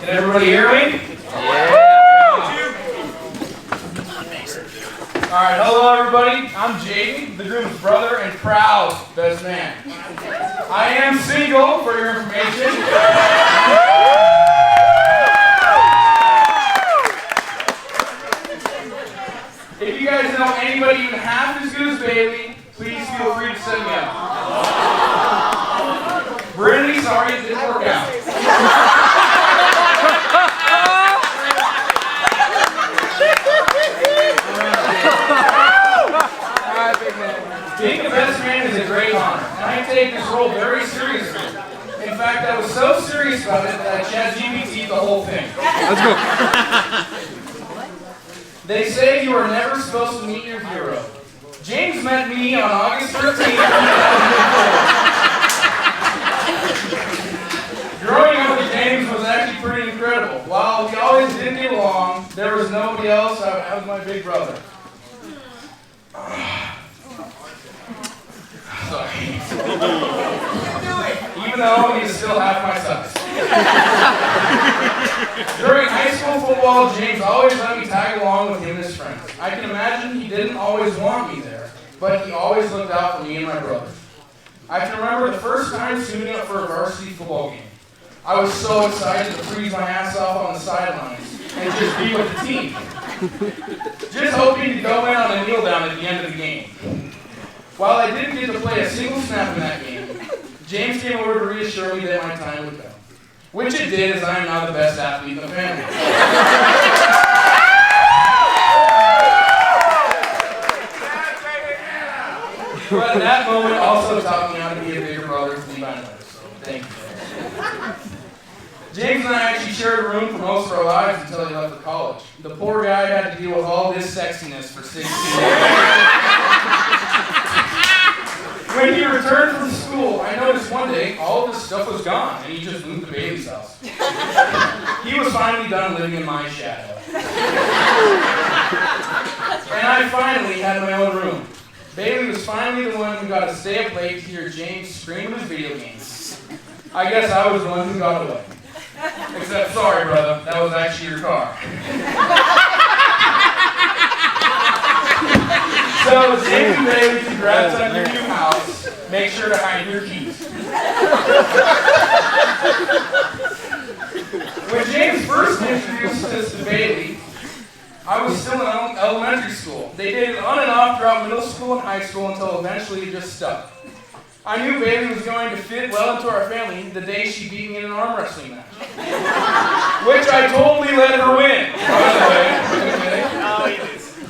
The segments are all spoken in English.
Can everybody hear me? Yeah. Alright, hello everybody. I'm Jaden, the groom's brother and proud best man. I am single, for your information. If you guys know anybody even half as good as Bailey, please feel free to send me out. Brittany, sorry it didn't work out. Being the best man is a great honor, and I take this role very seriously. In fact, I was so serious about it that I ChatGPT'd the whole thing. Let's go. They say you are never supposed to meet your hero. James met me on August 13th. Growing up with James was actually pretty incredible. While we always did get along, there was nobody else. I was my big brother. Sorry. Even though he's still half my size. During high school football, James always let me tag along with him and his friends. I can imagine he didn't always want me there, but he always looked out for me and my brother. I can remember the first time suiting up for a varsity football game. I was so excited to freeze my ass off on the sidelines and just be with the team. Just hoping to go in on a kneel down at the end of the game. While I didn't get to play a single snap in that game, James came over to reassure me that my time would come. Which it did, as I am now the best athlete in the family. But that moment also taught me how to be a bigger brother to Levi and Leonard, so thank you. James and I actually shared a room for most of our lives until he left for college. The poor guy had to deal with all this sexiness for 16 years. When he returned from school, I noticed one day all of his stuff was gone, and he just moved to Bailey's house. He was finally done living in my shadow. And I finally had my own room. Bailey was finally the one who got to stay up late to hear James scream at his video games. I guess I was the one who got away. Except, sorry, brother, that was actually your car. So, James and Bailey, congrats on your new house. Make sure to hide your keys. When James first introduced us to Bailey, I was still in elementary school. They dated on and off throughout middle school and high school until eventually it just stuck. I knew Bailey was going to fit well into our family the day she beat me in an arm wrestling match. Which I totally let her win, by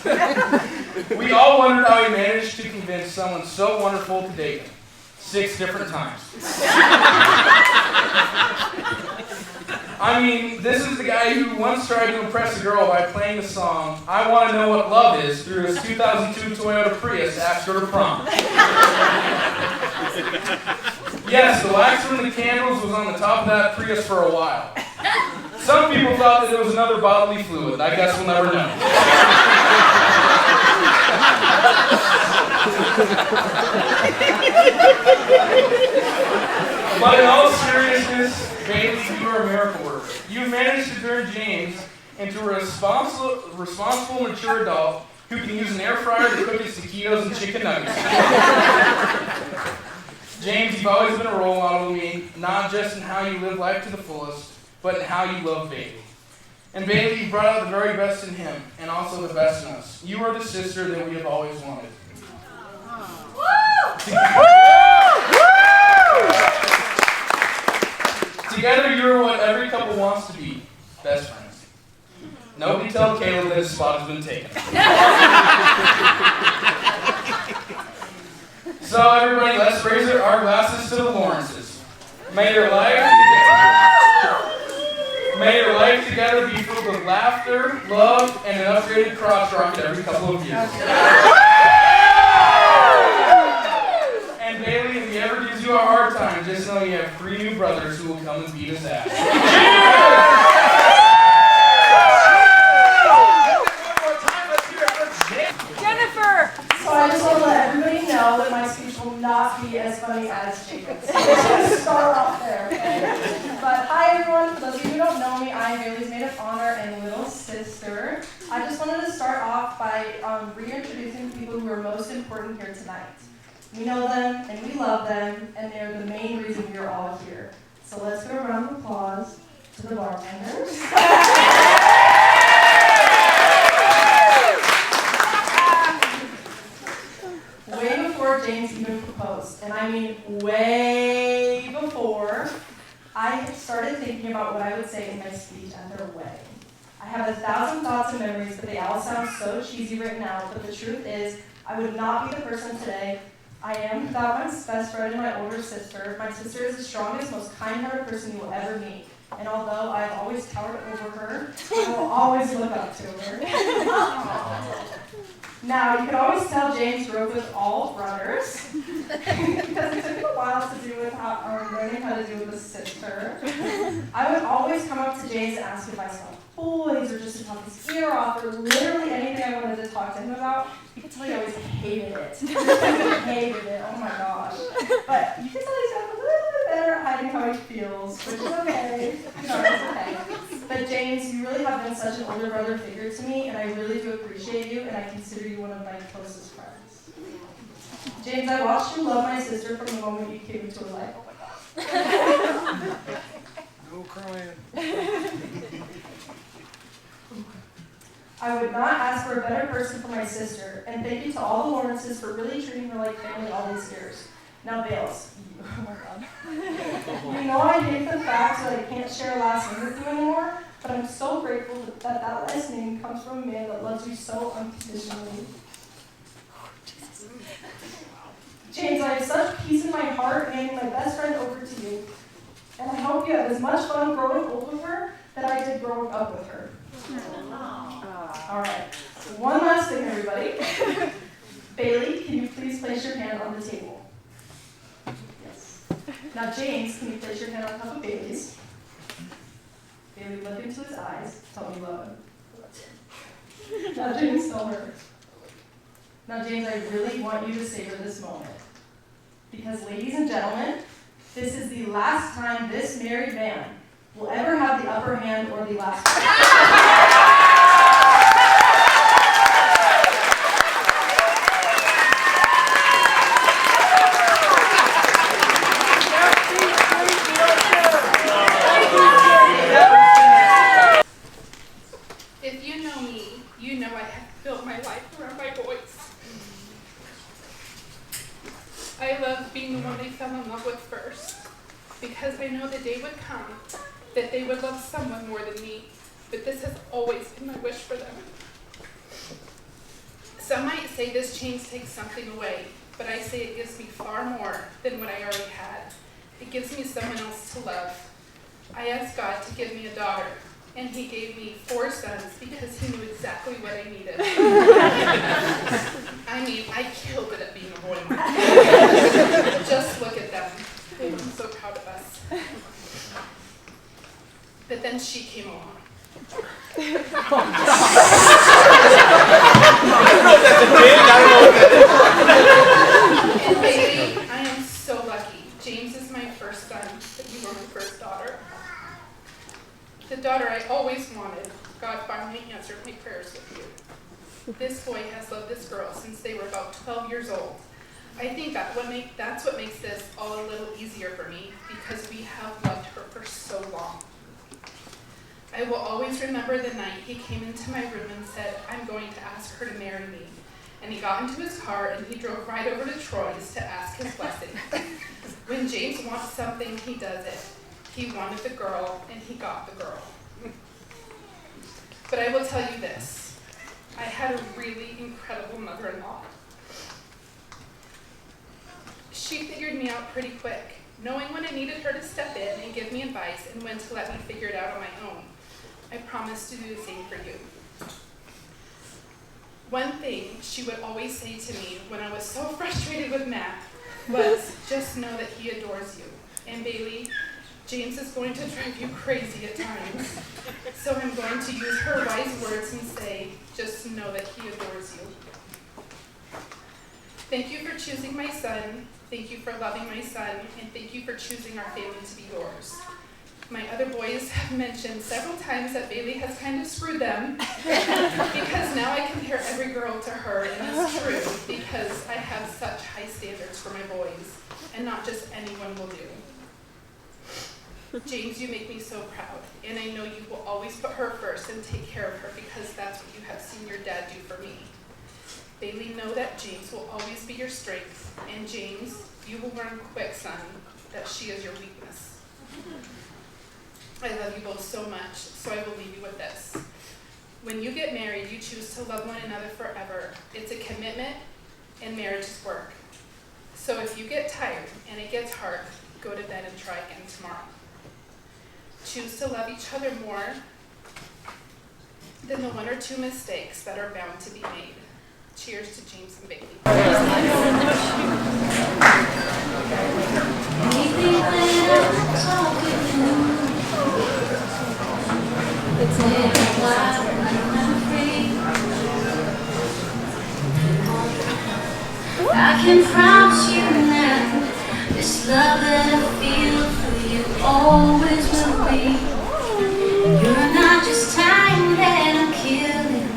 the way. We all wondered how he managed to convince someone so wonderful to date him. 6 different times. I mean, this is the guy who once tried to impress a girl by playing the song I Want to Know What Love Is through his 2002 Toyota Prius to ask her to prom. Yes, the wax from the candles was on the top of that Prius for a while. Some people thought that it was another bodily fluid. I guess we'll never know. But in all seriousness, Bailey, you are a miracle worker. You've managed to turn James into a responsible, mature adult who can use an air fryer to cook his taquitos and chicken nuggets. James, you've always been a role model to me, not just in how you live life to the fullest, but in how you love Bailey. And Bailey, you brought out the very best in him, and also the best in us. You are the sister that we have always wanted. Together, you're what every couple wants to be, best friends. Nobody tell Caleb that his spot has been taken. So everybody, let's raise our glasses to the Lawrences. May your life together be filled with laughter, love, and an upgraded crotch rocket every couple of years. And Bailey, if he ever gives you a hard time, just know you have 3 new brothers who will come and beat his ass. Jennifer! So I just want to let everybody know that my speech will not be as funny as Jacob's. Let's just start off there, okay? But hi everyone, for those of you who don't know me, I am Bailey's maid of honor and little sister. I just wanted to start off by reintroducing the people who are most important here tonight. We know them and we love them, and they're the main reason we are all here. So let's give a round of applause to the bartenders. Way before James even proposed, and I mean way before, I started thinking about what I would say in my speech at their wedding. I have 1,000 thoughts and memories, but they all sound so cheesy right now, but the truth is, I would not be the person today I am without my best friend and my older sister. My sister is the strongest, most kind-hearted person you will ever meet. And although I have always towered over her, I will always look up to her. Now, you can always tell James grew up with all brothers, because it took me a while to do with learning how to do with a sister. I would always come up to James and ask advice about boys, or just to talk his ear off, or literally anything I wanted to talk to him about. You could tell he always hated it. Hated it, oh my gosh. But you can tell he's gotten a little bit better at hiding how he feels, which is okay. No, it's okay. But James, you really have been such an older brother figure to me, and I really do appreciate you, and I consider you one of my closest friends. James, I watched you love my sister from the moment you came into her life. Oh my God. No crying. I would not ask for a better person for my sister, and thank you to all the Lawrences for really treating her like family all these years. Now, Bales, oh my God. You know I hate the fact that I can't share a last name with you anymore, but I'm so grateful that that last name comes from a man that loves you so unconditionally. James, I have such peace in my heart handing my best friend over to you, and I hope you have as much fun growing old with her that I did growing up with her. All right, one last thing, everybody. Bailey, can you please place your hand on the table? Yes. Now, James, can you place your hand on top of Bailey's? Bailey, look into his eyes. Tell me you love him. Now, James, tell her. Now, James, I really want you to savor this moment. Because, ladies and gentlemen, this is the last time this married man will ever have the upper hand or the last word. If you know me, you know I have built my life around my boys. I love being the one they fell in love with first, because I know the day would come that they would love someone more than me, but this has always been my wish for them. Some might say this change takes something away, but I say it gives me far more than what I already had. It gives me someone else to love. I asked God to give me a daughter, and he gave me 4 sons because he knew exactly what I needed. I mean, I killed it at being a boy mom. Just look at them. They were so proud of us. But then she came along. And baby, I am so lucky. James is my first son, but you were my first daughter. The daughter I always wanted. God finally answered my prayers with you. This boy has loved this girl since they were about 12 years old. I think that's what makes this all a little easier for me, because we have loved her for so long. I will always remember the night he came into my room and said, "I'm going to ask her to marry me." And he got into his car and he drove right over to Troy's to ask his blessing. When James wants something, he does it. He wanted the girl, and he got the girl. But I will tell you this. I had a really incredible mother-in-law. She figured me out pretty quick, knowing when I needed her to step in and give me advice and when to let me figure it out on my own. I promise to do the same for you. One thing she would always say to me when I was so frustrated with Matt was, "Just know that he adores you. And Bailey, James is going to drive you crazy at times. So I'm going to use her wise words and say, just know that he adores you." Thank you for choosing my son. Thank you for loving my son. And thank you for choosing our family to be yours. My other boys have mentioned several times that Bailey has kind of screwed them because now I compare every girl to her, and it's true because I have such high standards for my boys, and not just anyone will do. James, you make me so proud, and I know you will always put her first and take care of her because that's what you have seen your dad do for me. Bailey, know that James will always be your strength, and James, you will learn quick, son, that she is your weakness. I love you both so much, so I will leave you with this. When you get married, you choose to love one another forever. It's a commitment, and marriage is work. So if you get tired and it gets hard, go to bed and try again tomorrow. Choose to love each other more than the one or two mistakes that are bound to be made. Cheers to James and Bailey. I can promise you now, this love that I feel for you always will be. You're not just time that I'm killing.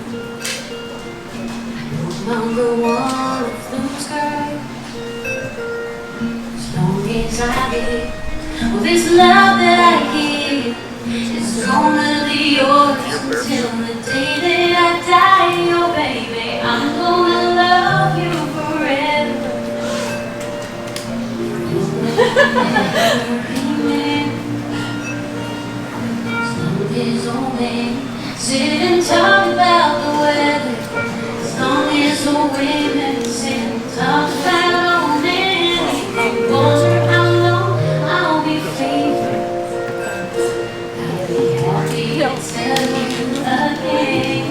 I no longer want to lose her. As long as I give, well, this love that I give is only yours until the day that I die. Oh baby, I'm gonna love you forever. Amen. As long as old men sit and talk about the weather, as long as old women sit and talk about old men, if you wonder how long I'll be faithful, I'll be happy to tell you again.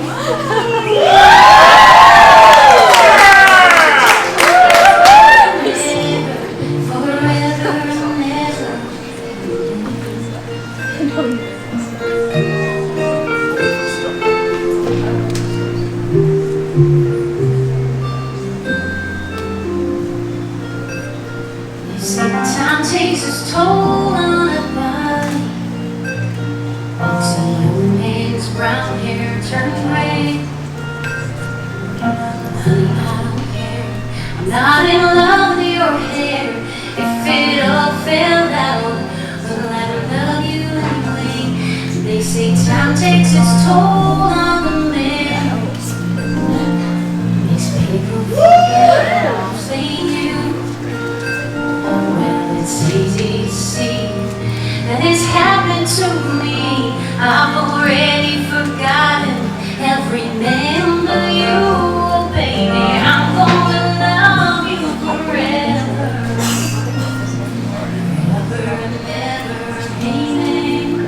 Time takes its toll on a body. Once a young man's brown hair turns gray. Honey, I don't care, I'm not in love with your hair. If it all fell out, well, I don't love you anyway. They say time takes its toll on the man. Makes people forget how they knew. It's easy to see that it's happened to me. I've already forgotten every man but you. Oh baby, I'm gonna love you forever, forever and ever, amen.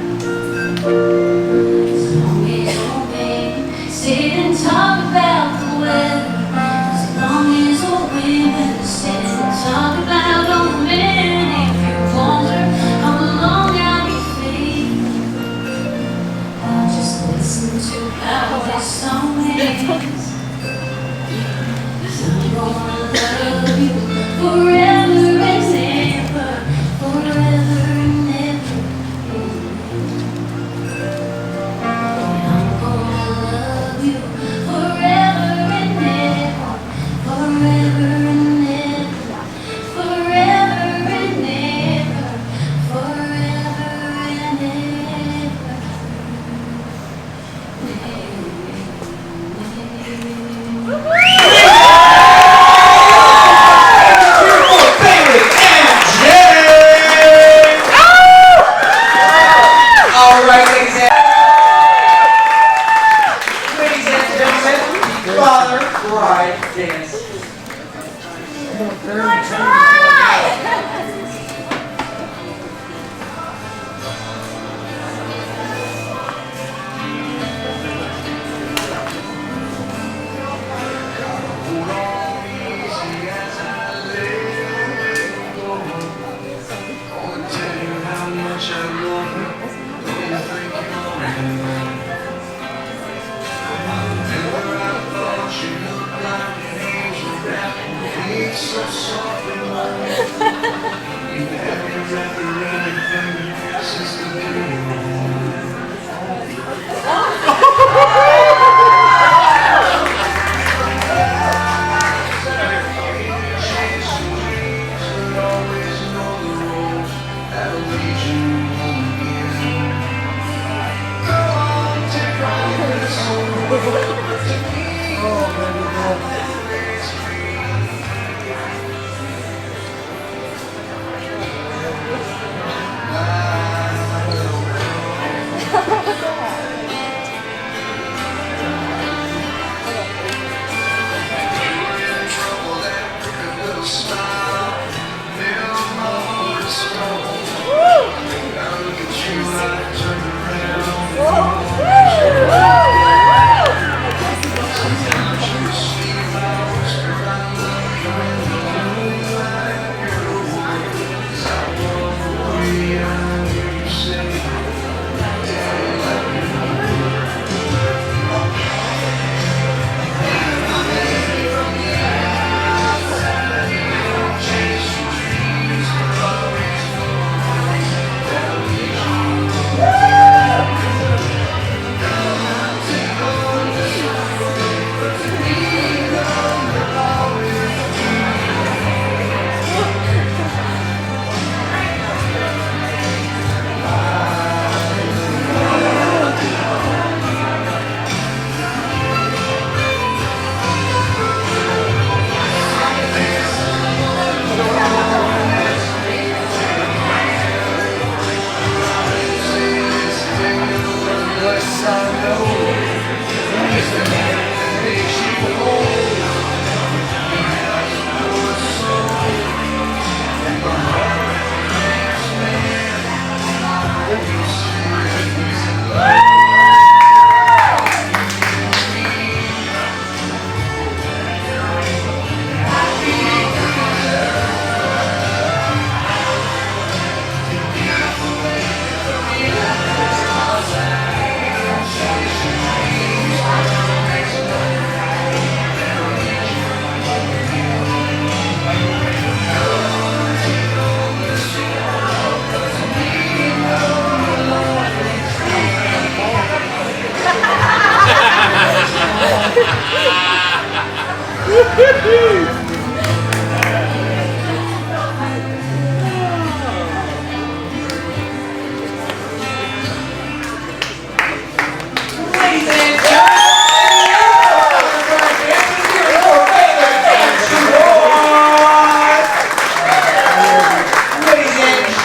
As long as old men sit and talk about the weather, as long as old women sit and talk about old men, to how this song ends. I'm gonna love you forever and ever, forever and ever. I'm gonna love you forever and ever, forever and ever, forever and ever, forever and ever.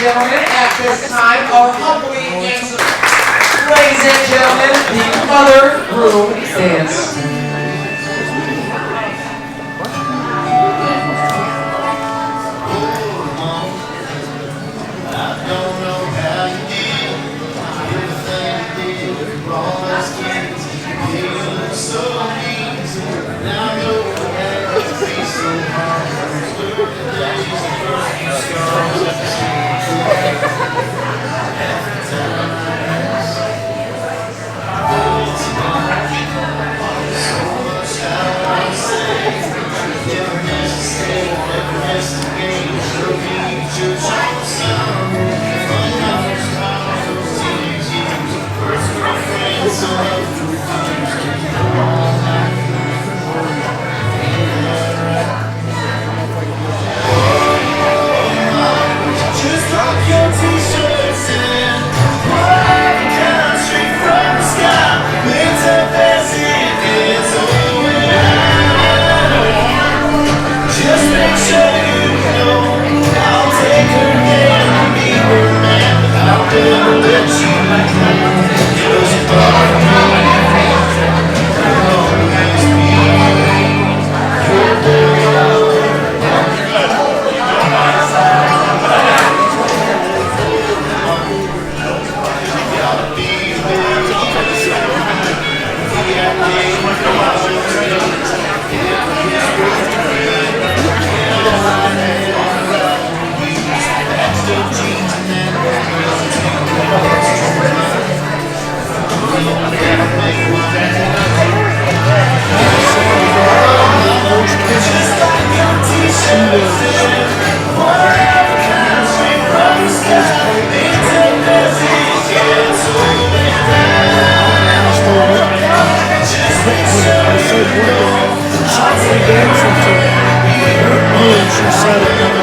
Gentlemen, at this time, our humbly handsome, ladies and gentlemen, the Mother Room Dance. She said it.